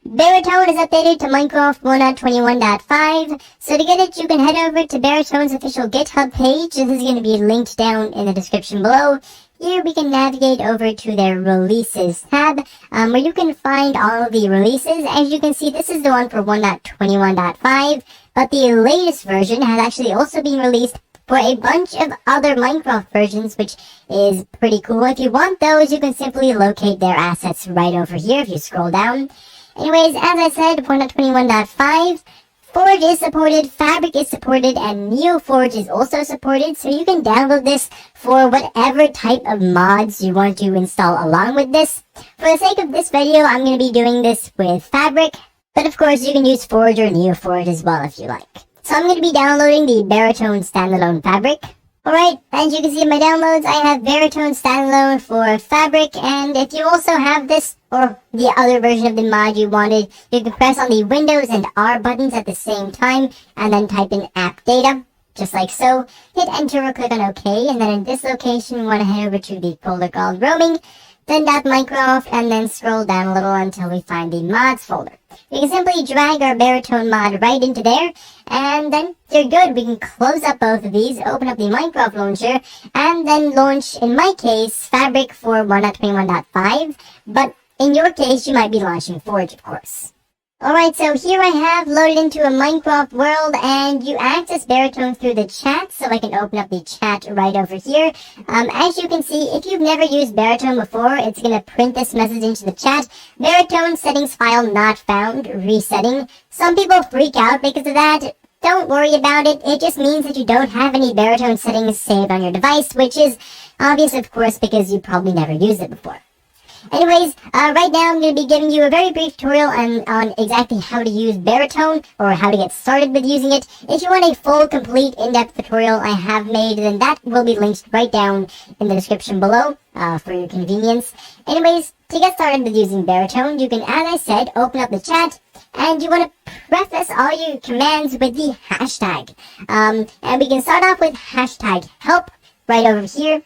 Baritone is updated to Minecraft 1.21.5, so to get it you can head over to Baritone's official GitHub page. This is going to be linked down in the description below. Here we can navigate over to their releases tab, where you can find all of the releases. As you can see, this is the one for 1.21.5, but the latest version has actually also been released for a bunch of other Minecraft versions, which is pretty cool. If you want those, you can simply locate their assets right over here if you scroll down. Anyways, as I said, 1.21.5, Forge is supported, Fabric is supported, and NeoForge is also supported, so you can download this for whatever type of mods you want to install along with this. For the sake of this video, I'm going to be doing this with Fabric, but of course you can use Forge or NeoForge as well if you like. So I'm going to be downloading the Baritone standalone Fabric. Alright, as you can see in my downloads, I have Baritone standalone for Fabric, and if you also have this or the other version of the mod you wanted, you can press on the Windows and R buttons at the same time, and then type in app data, just like so. Hit enter or click on OK, and then in this location we want to head over to the folder called roaming, then .minecraft, and then scroll down a little until we find the mods folder. You can simply drag our Baritone mod right into there, and then you're good. We can close up both of these, open up the Minecraft launcher, and then launch, in my case, Fabric for 1.21.5, but in your case, you might be launching Forge, of course. Alright, so here I have loaded into a Minecraft world, and you access Baritone through the chat, so I can open up the chat right over here. As you can see, if you've never used Baritone before, it's going to print this message into the chat: Baritone settings file not found, resetting. Some people freak out because of that. Don't worry about it. It just means that you don't have any Baritone settings saved on your device, which is obvious, of course, because you probably never used it before. Anyways, right now I'm going to be giving you a very brief tutorial on exactly how to use Baritone, or how to get started with using it. If you want a full, complete, in-depth tutorial I have made, then that will be linked right down in the description below, for your convenience. Anyways, to get started with using Baritone, you can, as I said, open up the chat, and you want to preface all your commands with the hashtag. And we can start off with hashtag help right over here.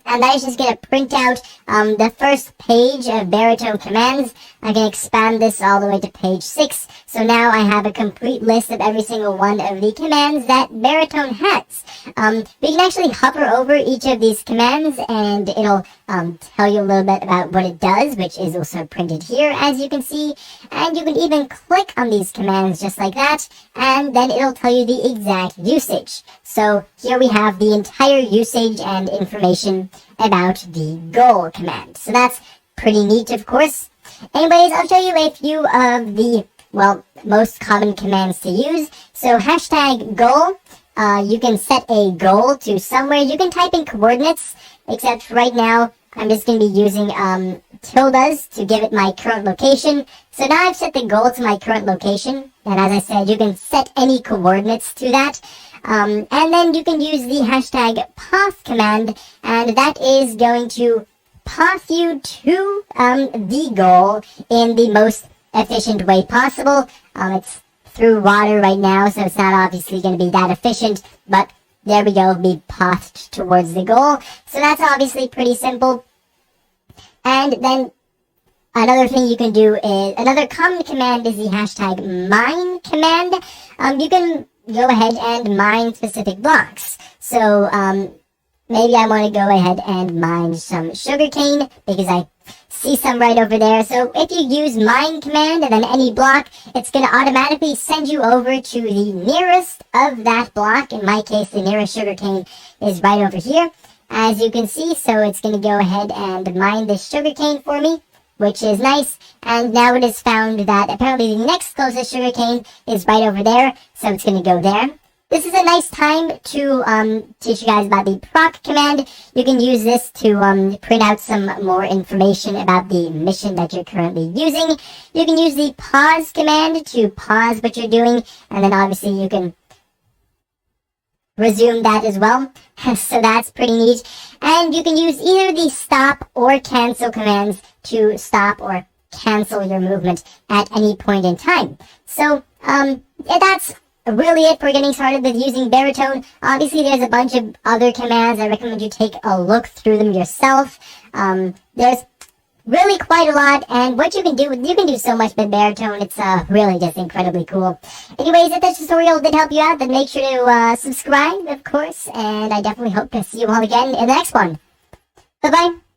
And that is just going to print out the first page of Baritone commands. I can expand this all the way to page 6. So now I have a complete list of every single one of the commands that Baritone has. We can actually hover over each of these commands, and it'll tell you a little bit about what it does, which is also printed here, as you can see. And you can even click on these commands just like that, and then it'll tell you the exact usage. So here we have the entire usage and information about the goal command. So that's pretty neat, of course. Anyways, I'll show you a few of the, well, most common commands to use. So hashtag goal, you can set a goal to somewhere. You can type in coordinates, except right now I'm just going to be using tildes to give it my current location. So now I've set the goal to my current location, and as I said, you can set any coordinates to that. And then you can use the hashtag path command, and that is going to path you to the goal in the most efficient way possible. It's through water right now, so it's not obviously going to be that efficient, but there we go, be pathed towards the goal. So that's obviously pretty simple. And then another thing you can do is, another common command is the hashtag mine command. You can go ahead and mine specific blocks. So maybe I want to go ahead and mine some sugarcane because I see some right over there. So if you use mine command and then any block, it's going to automatically send you over to the nearest of that block. In my case, the nearest sugarcane is right over here, as you can see. So it's going to go ahead and mine this sugarcane for me, which is nice. And now it has found that apparently the next closest sugarcane is right over there, so it's going to go there. This is a nice time to teach you guys about the proc command. You can use this to print out some more information about the mission that you're currently using. You can use the pause command to pause what you're doing, and then obviously you can resume that as well. So that's pretty neat. And you can use either the stop or cancel commands to stop or cancel your movement at any point in time. So yeah, that's really it for getting started with using Baritone. Obviously, there's a bunch of other commands. I recommend you take a look through them yourself. There's really quite a lot, and what you can do so much with Baritone. It's really just incredibly cool. Anyways, if this tutorial did help you out, then make sure to subscribe, of course, and I definitely hope to see you all again in the next one. Bye-bye.